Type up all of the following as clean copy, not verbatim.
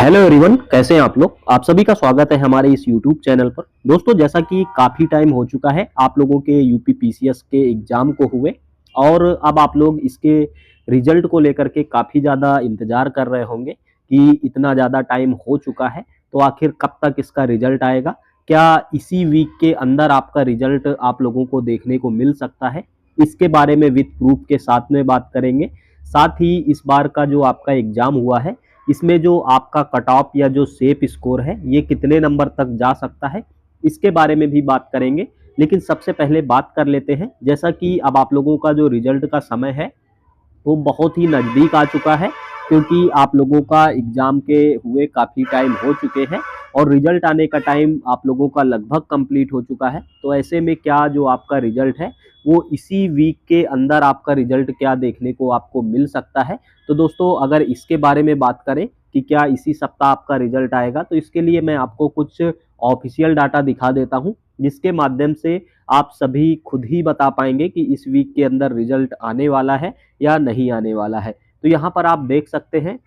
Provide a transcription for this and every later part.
Hello everyone, कैसे हैं आप लोग। आप सभी का स्वागत है हमारे इस यूट्यूब चैनल पर। दोस्तों, जैसा कि काफ़ी टाइम हो चुका है आप लोगों के यूपी पीसीएस के एग्ज़ाम को हुए और अब आप लोग इसके रिजल्ट को लेकर के काफ़ी ज़्यादा इंतज़ार कर रहे होंगे कि इतना ज़्यादा टाइम हो चुका है, तो आखिर कब तक इसका रिजल्ट आएगा। क्या इसी वीक के अंदर आपका रिजल्ट आप लोगों को देखने को मिल सकता है। इसके बारे में विद प्रूफ के साथ में बात करेंगे। साथ ही इस बार का जो आपका एग्ज़ाम हुआ है, इसमें जो आपका कट ऑफ या जो सेफ स्कोर है ये कितने नंबर तक जा सकता है, इसके बारे में भी बात करेंगे। लेकिन सबसे पहले बात कर लेते हैं, जैसा कि अब आप लोगों का जो रिजल्ट का समय है वो बहुत ही नज़दीक आ चुका है, क्योंकि आप लोगों का एग्ज़ाम के हुए काफ़ी टाइम हो चुके हैं और रिजल्ट आने का टाइम आप लोगों का लगभग कंप्लीट हो चुका है। तो ऐसे में क्या जो आपका रिजल्ट है वो इसी वीक के अंदर आपका रिजल्ट क्या देखने को आपको मिल सकता है। तो दोस्तों, अगर इसके बारे में बात करें कि क्या इसी सप्ताह आपका रिजल्ट आएगा, तो इसके लिए मैं आपको कुछ ऑफिशियल डाटा दिखा देता हूँ, जिसके माध्यम से आप सभी खुद ही बता पाएंगे कि इस वीक के अंदर रिजल्ट आने वाला है या नहीं आने वाला है। तो यहाँ पर आप देख सकते हैं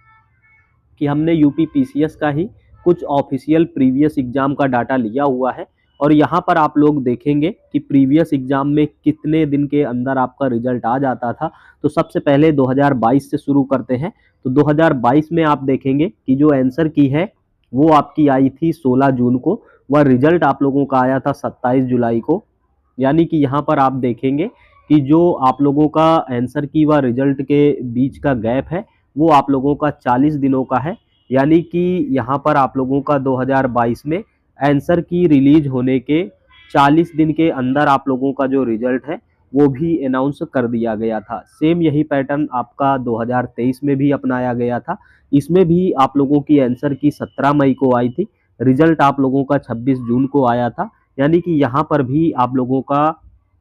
कि हमने यूपी पीसीएस का ही कुछ ऑफिशियल प्रीवियस एग्जाम का डाटा लिया हुआ है और यहाँ पर आप लोग देखेंगे कि प्रीवियस एग्जाम में कितने दिन के अंदर आपका रिजल्ट आ जाता था। तो सबसे पहले 2022 से शुरू करते हैं। तो 2022 में आप देखेंगे कि जो आंसर की है वो आपकी आई थी 16 जून को, वह रिजल्ट आप लोगों का आया था 27 जुलाई को। यानी कि यहाँ पर आप देखेंगे कि जो आप लोगों का आंसर की व रिजल्ट के बीच का गैप है वो आप लोगों का 40 दिनों का है। यानी कि यहाँ पर आप लोगों का 2022 में आंसर की रिलीज होने के 40 दिन के अंदर आप लोगों का जो रिजल्ट है वो भी अनाउंस कर दिया गया था। सेम यही पैटर्न आपका 2023 में भी अपनाया गया था। इसमें भी आप लोगों की आंसर की 17 मई को आई थी, रिजल्ट आप लोगों का 26 जून को आया था। यानी कि यहाँ पर भी आप लोगों का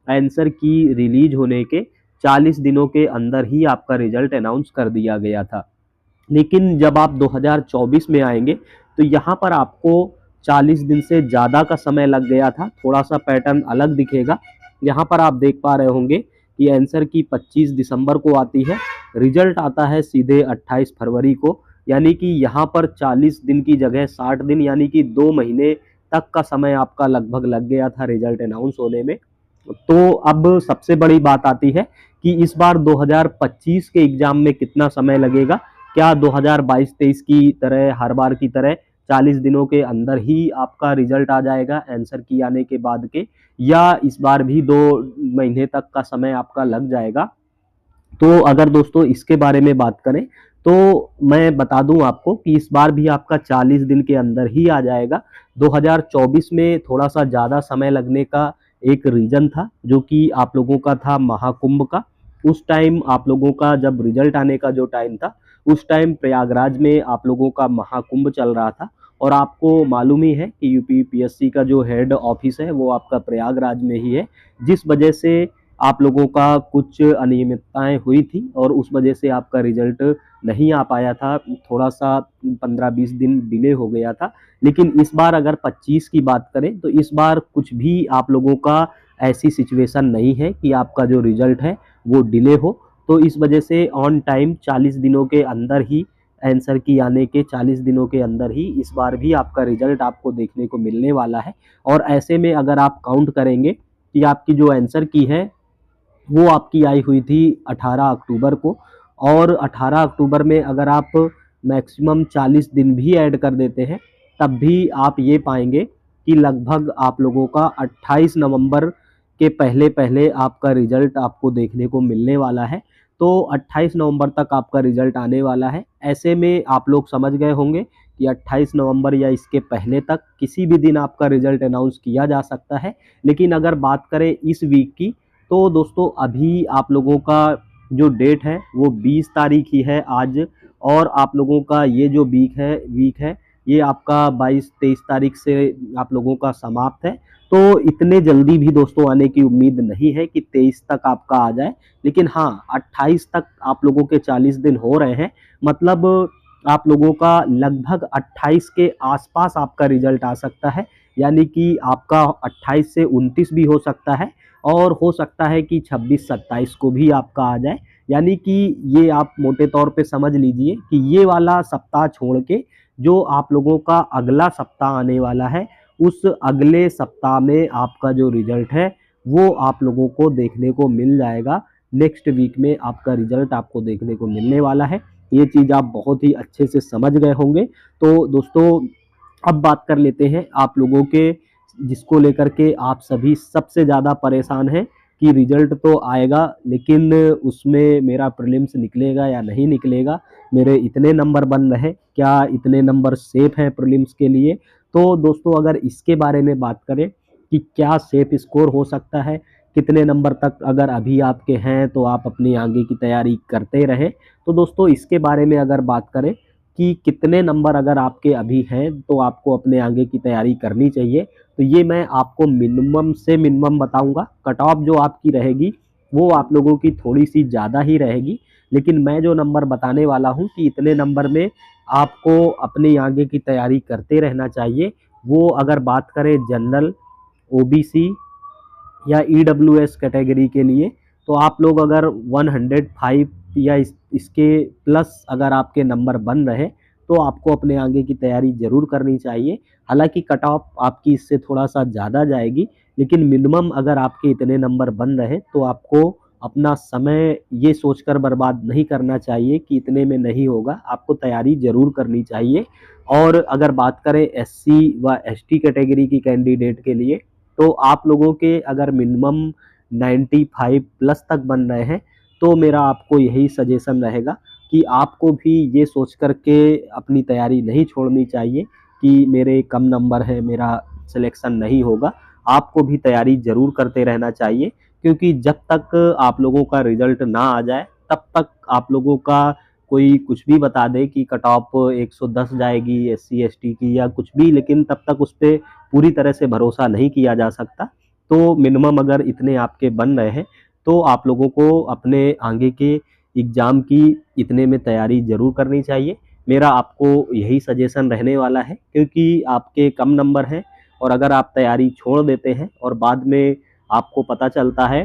आंसर की रिलीज होने के 40 दिनों के अंदर ही आपका रिजल्ट अनाउंस कर दिया गया था। लेकिन जब आप 2024 में आएंगे तो यहाँ पर आपको 40 दिन से ज़्यादा का समय लग गया था। थोड़ा सा पैटर्न अलग दिखेगा। यहाँ पर आप देख पा रहे होंगे कि आंसर की 25 दिसंबर को आती है, रिजल्ट आता है सीधे 28 फरवरी को। यानी कि यहाँ पर 40 दिन की जगह 60 दिन यानी कि 2 महीने तक का समय आपका लगभग लग गया था रिजल्ट अनाउंस होने में। तो अब सबसे बड़ी बात आती है कि इस बार 2025 के एग्जाम में कितना समय लगेगा। क्या 2022-23 की तरह हर बार की तरह 40 दिनों के अंदर ही आपका रिजल्ट आ जाएगा आंसर की आने के बाद के, या इस बार भी 2 महीने तक का समय आपका लग जाएगा। तो अगर दोस्तों इसके बारे में बात करें तो मैं बता दूं आपको कि इस बार भी आपका 40 दिन के अंदर ही आ जाएगा। 2024 में थोड़ा सा ज़्यादा समय लगने का एक रीज़न था, जो कि आप लोगों का था महाकुंभ का। उस टाइम आप लोगों का जब रिजल्ट आने का जो टाइम था, उस टाइम प्रयागराज में आप लोगों का महाकुंभ चल रहा था। और आपको मालूम ही है कि यूपी पीएससी का जो हेड ऑफिस है वो आपका प्रयागराज में ही है, जिस वजह से आप लोगों का कुछ अनियमितताएं हुई थी और उस वजह से आपका रिजल्ट नहीं आ पाया था। थोड़ा सा 15-20 दिन डिले हो गया था। लेकिन इस बार अगर 25 की बात करें तो इस बार कुछ भी आप लोगों का ऐसी सिचुएशन नहीं है कि आपका जो रिजल्ट है वो डिले हो। तो इस वजह से ऑन टाइम 40 दिनों के अंदर ही आंसर की आने के 40 दिनों के अंदर ही इस बार भी आपका रिजल्ट आपको देखने को मिलने वाला है। और ऐसे में अगर आप काउंट करेंगे कि आपकी जो आंसर की है वो आपकी आई हुई थी 18 अक्टूबर को, और 18 अक्टूबर में अगर आप मैक्सिमम 40 दिन भी ऐड कर देते हैं तब भी आप ये पाएंगे कि लगभग आप लोगों का 28 नवंबर के पहले पहले आपका रिजल्ट आपको देखने को मिलने वाला है। तो 28 नवंबर तक आपका रिजल्ट आने वाला है। ऐसे में आप लोग समझ गए होंगे कि 28 नवंबर या इसके पहले तक किसी भी दिन आपका रिजल्ट अनाउंस किया जा सकता है। लेकिन अगर बात करें इस वीक की, तो दोस्तों अभी आप लोगों का जो डेट है वो 20 तारीख ही है आज, और आप लोगों का ये जो वीक है ये आपका 22-23 तारीख से आप लोगों का समाप्त है। तो इतने जल्दी भी दोस्तों आने की उम्मीद नहीं है कि 23 तक आपका आ जाए। लेकिन हाँ, 28 तक आप लोगों के 40 दिन हो रहे हैं, मतलब आप लोगों का लगभग 28 के आसपास आपका रिजल्ट आ सकता है। यानी कि आपका 28 से 29 भी हो सकता है, और हो सकता है कि 26-27 को भी आपका आ जाए। यानी कि ये आप मोटे तौर पे समझ लीजिए कि ये वाला सप्ताह छोड़ के जो आप लोगों का अगला सप्ताह आने वाला है, उस अगले सप्ताह में आपका जो रिजल्ट है वो आप लोगों को देखने को मिल जाएगा। नेक्स्ट वीक में आपका रिजल्ट आपको देखने को मिलने वाला है। ये चीज़ आप बहुत ही अच्छे से समझ गए होंगे। तो दोस्तों, अब बात कर लेते हैं आप लोगों के, जिसको लेकर के आप सभी सबसे ज़्यादा परेशान हैं कि रिजल्ट तो आएगा लेकिन उसमें मेरा प्रीलिम्स निकलेगा या नहीं निकलेगा, मेरे इतने नंबर बन रहे, क्या इतने नंबर सेफ हैं प्रीलिम्स के लिए। तो दोस्तों, अगर इसके बारे में बात करें कि क्या सेफ स्कोर हो सकता है, कितने नंबर तक अगर अभी आपके हैं तो आप अपनी आगे की तैयारी करते रहें। तो दोस्तों, इसके बारे में अगर बात करें कि कितने नंबर अगर आपके अभी हैं तो आपको अपने आगे की तैयारी करनी चाहिए, तो ये मैं आपको मिनिमम से मिनिमम बताऊंगा। कट ऑफ जो आपकी रहेगी वो आप लोगों की थोड़ी सी ज़्यादा ही रहेगी, लेकिन मैं जो नंबर बताने वाला हूँ कि इतने नंबर में आपको अपनी आगे की तैयारी करते रहना चाहिए, वो अगर बात करें जनरल, ओबीसी या ईडब्ल्यूएस कैटेगरी के लिए, तो आप लोग अगर 105 या इसके प्लस अगर आपके नंबर बन रहे तो आपको अपने आगे की तैयारी ज़रूर करनी चाहिए। हालांकि कट ऑफ आपकी इससे थोड़ा सा ज़्यादा जाएगी, लेकिन मिनिमम अगर आपके इतने नंबर बन रहे तो आपको अपना समय ये सोचकर बर्बाद नहीं करना चाहिए कि इतने में नहीं होगा, आपको तैयारी ज़रूर करनी चाहिए। और अगर बात करें एससी व एसटी कैटेगरी की कैंडिडेट के लिए, तो आप लोगों के अगर मिनिमम 95 प्लस तक बन रहे हैं तो मेरा आपको यही सजेशन रहेगा कि आपको भी ये सोच कर के अपनी तैयारी नहीं छोड़नी चाहिए कि मेरे कम नंबर हैं, मेरा सिलेक्शन नहीं होगा। आपको भी तैयारी ज़रूर करते रहना चाहिए, क्योंकि जब तक आप लोगों का रिजल्ट ना आ जाए तब तक आप लोगों का कोई कुछ भी बता दे कि कट ऑफ 110 जाएगी एससी एसटी की या कुछ भी, लेकिन तब तक उस पर पूरी तरह से भरोसा नहीं किया जा सकता। तो मिनिमम अगर इतने आपके बन रहे हैं तो आप लोगों को अपने आगे के एग्ज़ाम की इतने में तैयारी ज़रूर करनी चाहिए। मेरा आपको यही सजेशन रहने वाला है, क्योंकि आपके कम नंबर हैं और अगर आप तैयारी छोड़ देते हैं और बाद में आपको पता चलता है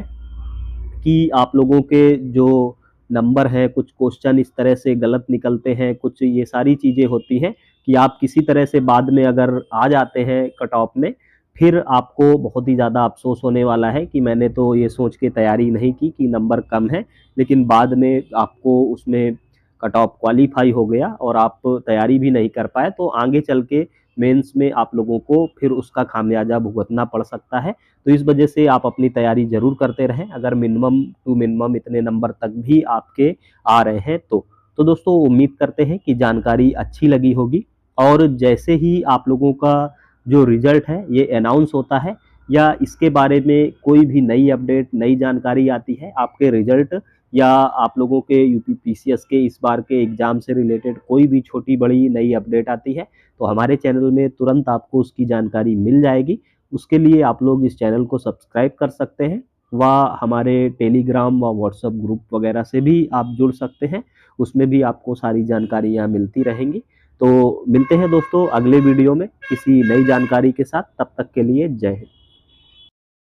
कि आप लोगों के जो नंबर हैं, कुछ क्वेश्चन इस तरह से गलत निकलते हैं, कुछ ये सारी चीज़ें होती हैं कि आप किसी तरह से बाद में अगर आ जाते हैं कट ऑफ में, फिर आपको बहुत ही ज़्यादा अफ़सोस होने वाला है कि मैंने तो ये सोच के तैयारी नहीं की कि नंबर कम है, लेकिन बाद में आपको उसमें कट ऑफ क्वालीफाई हो गया और आप तैयारी भी नहीं कर पाए, तो आगे चल के मेंस में आप लोगों को फिर उसका खामियाजा भुगतना पड़ सकता है। तो इस वजह से आप अपनी तैयारी ज़रूर करते रहें, अगर मिनिमम टू मिनिमम इतने नंबर तक भी आपके आ रहे हैं तो। तो दोस्तों, उम्मीद करते हैं कि जानकारी अच्छी लगी होगी, और जैसे ही आप लोगों का जो रिज़ल्ट है ये अनाउंस होता है या इसके बारे में कोई भी नई अपडेट, नई जानकारी आती है, आपके रिज़ल्ट या आप लोगों के यूपी पीसीएस के इस बार के एग्ज़ाम से रिलेटेड कोई भी छोटी-बड़ी नई अपडेट आती है, तो हमारे चैनल में तुरंत आपको उसकी जानकारी मिल जाएगी। उसके लिए आप लोग इस चैनल को सब्सक्राइब कर सकते हैं व हमारे टेलीग्राम व व्हाट्सएप ग्रुप वगैरह से भी आप जुड़ सकते हैं, उसमें भी आपको सारी जानकारियाँ मिलती रहेंगी। तो मिलते हैं दोस्तों अगले वीडियो में किसी नई जानकारी के साथ, तब तक के लिए जय हिंद।